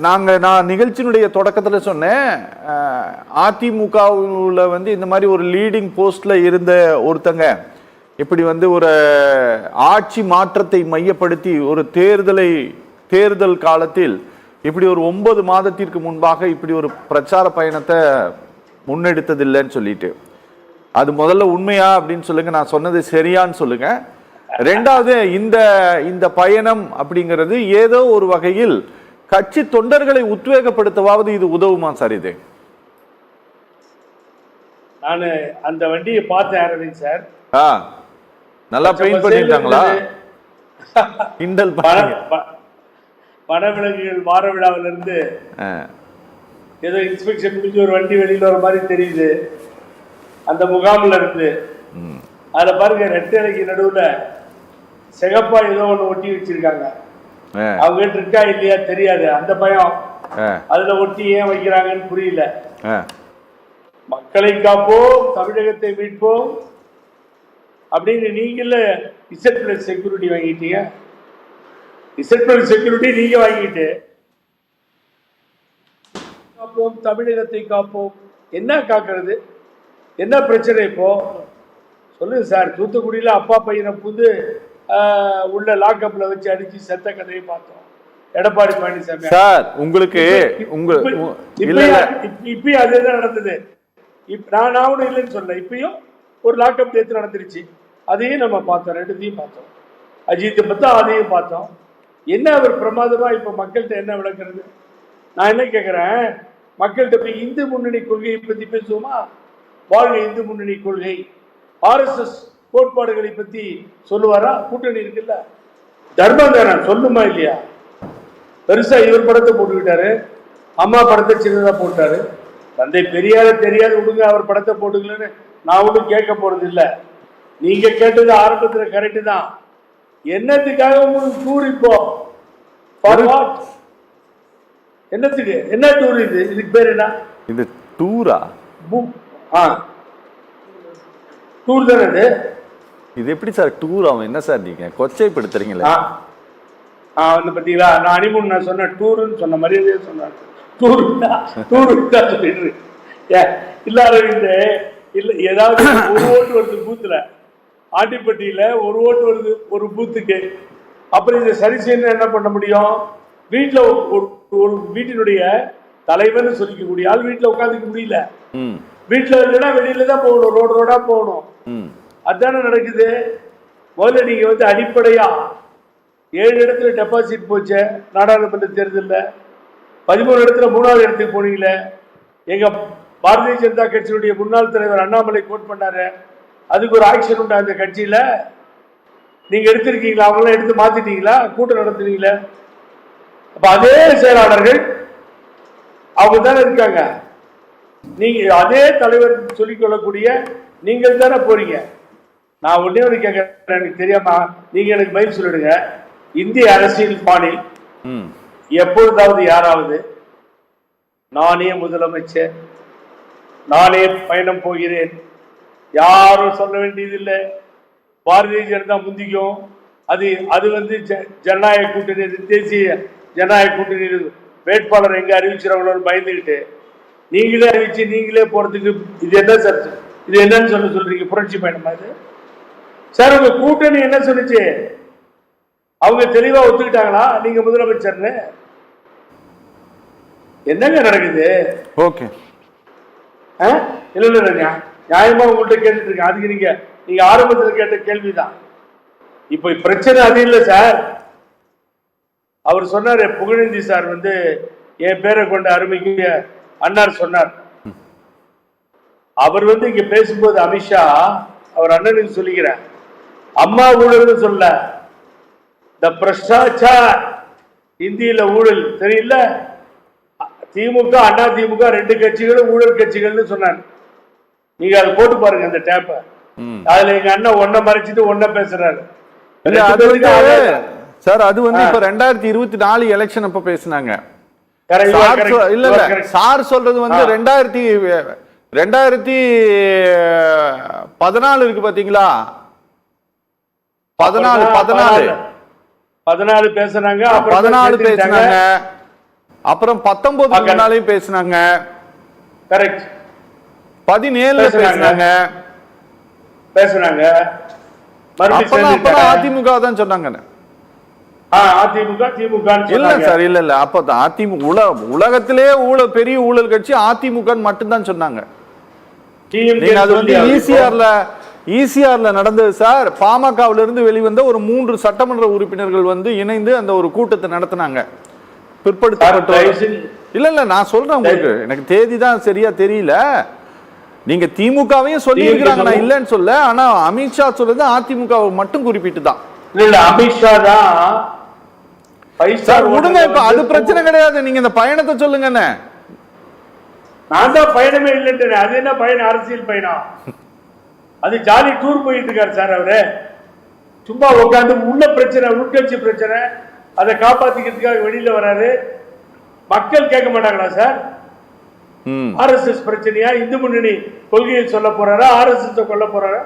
நான் நிகழ்ச்சியினுடைய தொடக்கத்துல சொன்னேன், அதிமுகவுல வந்து இந்த மாதிரி ஒரு லீடிங் போஸ்ட்ல இருந்த ஒருத்தங்க இப்படி வந்து ஒரு ஆட்சி மாற்றத்தை மையப்படுத்தி ஒரு தேர்தல் காலத்தில் இப்படி ஒரு 9 மாதத்திற்கு முன்பாக இப்படி ஒரு பிரச்சார பயணத்தை முன்னெடுத்ததில்லைன்னு சொல்லிட்டு, அது முதல்ல உண்மையா அப்படின்னு சொல்லுங்க, நான் சொன்னது சரியான்னு சொல்லுங்க. ரெண்டாவது, இந்த பயணம் அப்படிங்கிறது ஏதோ ஒரு வகையில் கட்சி தொண்டர்களை உத்வேகப்படுத்தவாவது இது உதவுமா சார்? இது நான் அந்த வண்டியை பார்த்தேன் அரவிந்த் சார். நல்லா பெயிண்ட் பண்ணிட்டாங்களா? கிண்டல் வனவிலங்குகள் வார விழாவிலிருந்து ஏதோ இன்ஸ்பெக்ஷன் முடிஞ்சு ஒரு வண்டி வெளியில வர மாதிரி தெரியுது அந்த முகாமில் இருந்து. அதுல பாருங்க, ரெட்டைலைக்கு நடுவுல சிகப்பா ஏதோ ஒண்ணு ஒட்டி வச்சிருக்காங்க. அவங்க கிட்ட இருக்கா இல்லையா தெரியாது, அந்த பயம். அதுல ஒட்டி ஏன் வைக்கிறாங்கன்னு புரியல. மக்களை காப்போம், தமிழகத்தை மீட்போம் அப்படின்னு நீங்கள Z+ செக்யூரிட்டி வாங்கிட்டீங்க. Z+ செக்யூரிட்டி நீங்க வாங்கிட்டு காப்போம், தமிழகத்தை காப்போம். என்ன காக்கிறது? என்ன பிரச்சனை இப்போ சொல்லுங்க சார். தூத்துக்குடியில அப்பா பையனை புது உள்ள லாக்அப்ல வச்சு அடிச்சு செத்த கதையை பார்த்தோம் எடப்பாடி பழனிசாமி சார். உங்களுக்கு இப்பயும் அதேதான் நடந்தது. நான் ஒன்றும் இல்லைன்னு சொல்ல, இப்பயும் ஒரு லாக்அப் டேத்து நடந்துருச்சு. அதையும் நம்ம பார்த்தோம், ரெண்டுத்தையும் பார்த்தோம். அஜித்தை பார்த்தா அதையும் பார்த்தோம். என்ன அவர் பிரமாதமா இப்ப மக்கள்கிட்ட என்ன விளக்குறது? நான் என்ன கேட்கிறேன், மக்கள்கிட்ட போய் இந்து முன்னணி கொள்கையை பத்தி பேசுவோமா? வாழ்க இந்து முன்னணி கொள்கை, RSS கோட்பாடுகளை பத்தி சொல்லுவாரா? கூட்டணி இருக்குல்ல, தர்மம் தானே, சொல்லுமா இல்லையா? பெருசா இவர் படத்தை போட்டுக்கிட்டாரு, அம்மா படத்தை சின்னதா போட்டாரு. தந்தை பெரியார தெரியாது விடுங்க, அவர் படத்தை போட்டுக்கலன்னு நான் ஒன்றும் கேட்க போறது இல்லை. நீங்க கேட்டது ஆரம்பத்தில் கரெக்டு தான். என்னத்துக்காக உங்களுக்கு டூர் இப்போ? என்னத்துக்கு? என்ன டூர் இது? இதுக்கு பேர் என்ன? இது டூரா? டூர் தானே இது. இது எப்படி சார் டூர் ஆகும்? என்ன சார் நீங்க கொச்சைப்படுத்துறீங்களா? வந்து பாத்தீங்களா, நான் அனிமூன் நான் சொன்ன டூருன்னு சொன்ன மரியாதையே சொன்னேன். டூரு தான் சொல்லிடு இல்ல அரவிந்த். இல்ல, ஏதாவது ஒரு ஓட்டு வருது பூத்துல, ஆண்டிப்பட்டியில ஒரு ஓட்டு வருது ஒரு பூத்துக்கு. அப்புறம் இதை சரி செய்யணும் என்ன பண்ண முடியும்? வீட்டுல ஒரு வீட்டினுடைய தலைவர்னு சொல்லிக்கக்கூடிய ஆள் வீட்டுல உட்காந்துக்க முடியல. வீட்டுல இல்லைன்னா வெளியில தான் போகணும், ரோடா போகணும். அதுதானே நடக்குது. முதல்ல நீங்க வந்து அடிப்படையா 7 இடத்துல டெபாசிட் போச்சு நாடாளுமன்ற தேர்தலில், 13 இடத்துல 3வது இடத்துக்கு போனீங்களே. எங்க பாரதிய ஜனதா கட்சியினுடைய முன்னாள் தலைவர் அண்ணாமலை கோட் பண்ணாரு, அதுக்கு ஒரு ஆக்ஷன் உண்டா அந்த கட்சியில? நீங்க எடுத்திருக்கீங்களா? அவங்களாம் எடுத்து மாத்திட்டீங்களா? கூட்டம் நடத்துறீங்களா? அப்ப அதே செயலாளர்கள் அவங்க தானே இருக்காங்க. நீங்க அதே தலைவர் சொல்லிக் கொள்ளக்கூடிய நீங்கள் தானே போறீங்க. நான் ஒன்னே ஒன்று கேட்கிறேன், எனக்கு தெரியாமா, நீங்க எனக்கு பதில் சொல்லிடுங்க. இந்திய அரசியல் பாணில் எப்பொழுதாவது யாராவது நானே முதலமைச்சர், நானே பயணம் போகிறேன், யாரும் சொல்ல வேண்டியதில்லை, பாரதிய ஜனதா முந்திக்கும், அது வந்து ஜனநாயக கூட்டணி, தேசிய ஜனநாயக கூட்டணி வேட்பாளர் எங்க அறிவிச்சிருவாங்களோன்னு பயந்துக்கிட்டு நீங்களே அறிவிச்சு நீங்களே போறதுக்கு இது என்ன சார்? இது என்னன்னு சொல்றீங்க? புரட்சி பயணமா இது சார்? உங்க கூட்டணி என்ன சொல்லுச்சு? அவங்க தெளிவா ஒத்துக்கிட்டாங்களா நீங்க முதலமைச்சர்னு? என்னங்க நடக்குது? ஓகே, இல்ல நியாயமா உங்கள்கிட்ட கேட்டுட்டு இருக்கேன். அதுக்கு நீங்க ஆரம்பத்தில் கேட்ட கேள்விதான். இப்ப பிரச்சனை அது இல்லை சார். அவர் சொன்னாரு, புகழேந்தி சார் வந்து என் பேரை கொண்ட அருமைக்கு அண்ணார் சொன்னார். அவர் வந்து இங்க பேசும்போது அமித்ஷா அவர் அண்ணனுக்கு சொல்லிக்கிறேன், அம்மா ஊழல் சொல்ல, இந்த பிரஷ்டாச்சார் இந்தியில ஊழல் தெரியல. திமுக அண்ணா திமுக 2 கட்சிகளும் ஊழல் கட்சிகள்னு சொன்னார். நீங்க அதை போட்டு பாருங்க அந்த டேப்ப. அதுல எங்க அண்ணன் ஒன்ன மறைச்சிட்டு ஒன்ன பேசுறாரு சார். அது வந்து இப்ப 2024 எலெக்ஷன் அப்ப பேசினாங்க. இல்ல சார் சொல்றது வந்து 2014 இருக்கு பாத்தீங்களா? 14 14 பேசுனாங்க, 14 பேசினாங்க, அப்புறம் 19 முன்னாலையும் பேசினாங்க, கரெக்ட், 17 பேசுனாங்க, மறுபடியும் அதிமுக தான் சொன்னாங்க. அதிமுக திமுக இல்ல சார், இல்ல இல்ல, அப்ப அதிமுக உலகத்திலே பெரிய ஊழல் கட்சி அதிமுக மட்டும் தான் சொன்னாங்க. அது வந்து ஈசிஆர்ல நடந்தது சார். பாமகவில இருந்து வெளிவந்த ஒரு 3 சட்டமன்ற உறுப்பினர்கள் வந்து இணைந்து அந்த ஒரு கூட்டத்தை நடத்தினாங்க. பிற்படுத்தப்பட்ட இல்ல இல்ல, நான் சொல்றேன் உங்களுக்கு, எனக்கு தேதி தான் சரியா தெரியல. நீங்க திமுகவையும் சொல்லி இருக்கிறாங்க, நான் இல்லன்னு சொல்ல. ஆனா அமித்ஷா சொல்றது அதிமுக மட்டும் குறிப்பிட்டு தான். இல்ல, அமித்ஷா தான் விடுங்க, இப்ப அது பிரச்சனை கிடையாது. நீங்க இந்த பயணத்தை சொல்லுங்க. நான் தான் பயணமே இல்லைன்னு. அது என்ன பயணம்? அரசியல் பயணம். அது ஜாலி டூர் போயிட்டு இருக்காரு சார். அவரு சும்மா உட்காந்து உள்ள பிரச்சனை, உட்கட்சி பிரச்சனை, அதை காப்பாத்திக்கிறதுக்காக வெளியில வராரு. மக்கள் கேட்க மாட்டாங்களா சார்? RSS பிரச்சனையா, இந்து முன்னணி கொள்கையை சொல்ல போறாரா, RSS கொல்ல போறாரா?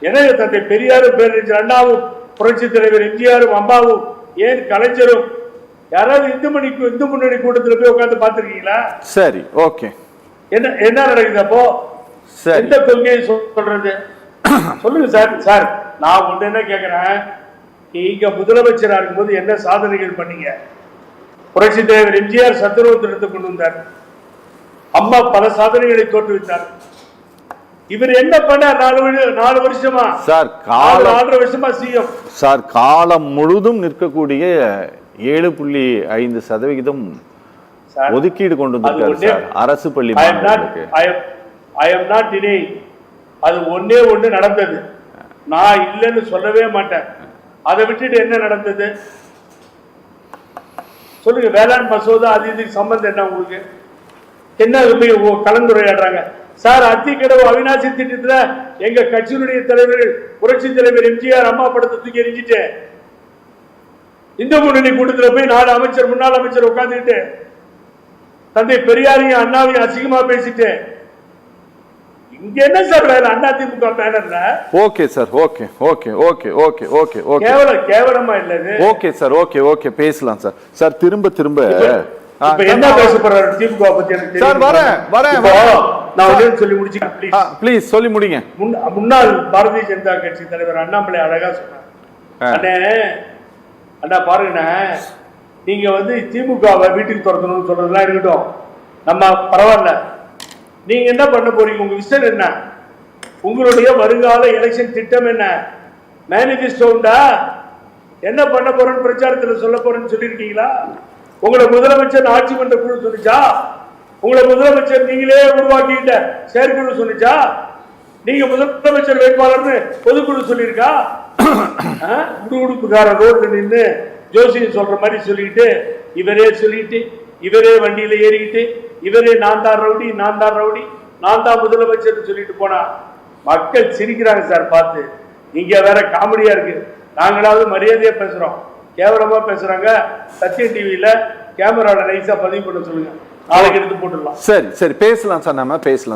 எனவே தந்தை பெரியாரும் பேரறிஞர் அண்ணாவும் புரட்சி தலைவர் எம்ஜிஆரும் அம்மாவும் ஏன் கலைஞரும் யாராவது இந்து முன்னணி கூட்டத்தில் போய் உட்காந்து பார்த்திருக்கீங்களா? சரி, ஓகே. என்ன நடக்குது அப்போ? எந்த கொள்கையை சொல்றது சொல்லுங்க சார். சார், நான் ஒண்ணு என்ன கேட்கிறேன், நீங்க முதலமைச்சரா இருக்கும்போது என்ன சாதனைகள் பண்ணீங்க? புரட்சி தலைவர் எம்ஜிஆர் சத்துணவு திட்டத்தை கொண்டு வந்தார். அம்மா பல சாதனைகளை தோற்றுவித்தார். இவர் என்ன பண்ண 4 வருஷமா சார், 4 வருஷமா சிஎம் சார், காலம் முழுதும் நிற்கக்கூடிய 7.5% ஒதுக்கீடு கொண்டு வந்திருக்காரு சார் அரசு பள்ளி மாணவர்களுக்கு. I am not denying. அது ஒண்ணே நடந்தது. நான் இல்லைன்னு சொல்லவே மாட்டேன். அதை விட்டுட்டு என்ன நடந்தது சொல்லுங்க. வேளாண் மசோதா அது இதுக்கு சம்பந்தம் என்ன உங்களுக்கு? என்ன கலந்துரையாடுறாங்க சார்? அத்திக்கடவு அவிநாசி திட்டத்துல எங்க கட்சியினுடைய தலைவர்கள் புரட்சி தலைவர் எம்ஜிஆர் அம்மா படத்தை தூக்கி எரிஞ்சிட்டு இந்து முன்னணி கூட்டத்துல போய் 4 அமைச்சர் முன்னாள் அமைச்சர் உட்கார்ந்துட்டு தந்தை பெரியாரையும் அண்ணாவையும் அசிங்கமா பேசிட்டு இங்க என்ன சார் வேலை? அதிமுக பேனர்ல okay sir, okay okay okay okay okay okay, கேவலமா இல்ல இது. ஓகே சார், ஓகே ஓகே, பேசலாம் சார். சார் திரும்ப இப்ப என்ன பேச போறாரு திமுக பத்தி எனக்கு சார்? வரேன் நான் ஒரே சொல்லி முடிச்சுக்கிறேன் ப்ளீஸ், சொல்லி முடிங்க. முன்னாள் பாரதிய ஜனதா கட்சி தலைவர் அண்ணாமலை அழகா சொன்னார். அண்ணா பாருங்கண்ணே, நீங்க வந்து திமுகவை வீட்டுக்கு துரத்தணும்னு சொல்றதுலாம் இருக்கட்டும், நம்ம பரவாயில்ல. நீங்க என்ன பண்ண போறீங்க? உங்க விஷயம் என்ன? உங்களுடைய வருங்கால எலெக்ஷன் திட்டம் என்ன? மேனிபெஸ்டோ உண்டா? என்ன பண்ண போறேன்னு பிரச்சாரத்தில் சொல்ல போறேன்னு சொல்லியிருக்கீங்களா? உங்களை முதலமைச்சர் ஆட்சி மன்ற குழு சொல்லிச்சா? உங்களை முதலமைச்சர் நீங்களே உருவாக்கிட்ட செயற்குழு சொல்லிச்சா? நீங்க முதலமைச்சர் வேட்பாளர்னு பொதுக்குழு சொல்லியிருக்கா? உடுப்புக்கார ரோட்ல நின்று ஜோசியம் சொல்ற மாதிரி சொல்லிட்டு இவரே வண்டியில ஏறிக்கிட்டு இவரே நான் தான் ரவுடி நான் தான் முதலமைச்சர் சொல்லிட்டு போனா மக்கள் சிரிக்கிறாங்க சார் பார்த்து. நீங்க வேற காமெடியா இருக்கு. நாங்களாவது மரியாதையா பேசுறோம், கேவலமா பேசுறாங்க. சத்தியம் டிவியில கேமரால நைஸா பதிவு பண்ண சொல்லுங்க, நாளைக்கு எடுத்து போட்டுடலாம். சரி சரி, பேசலாம் சார், நம்ம பேசலாம்.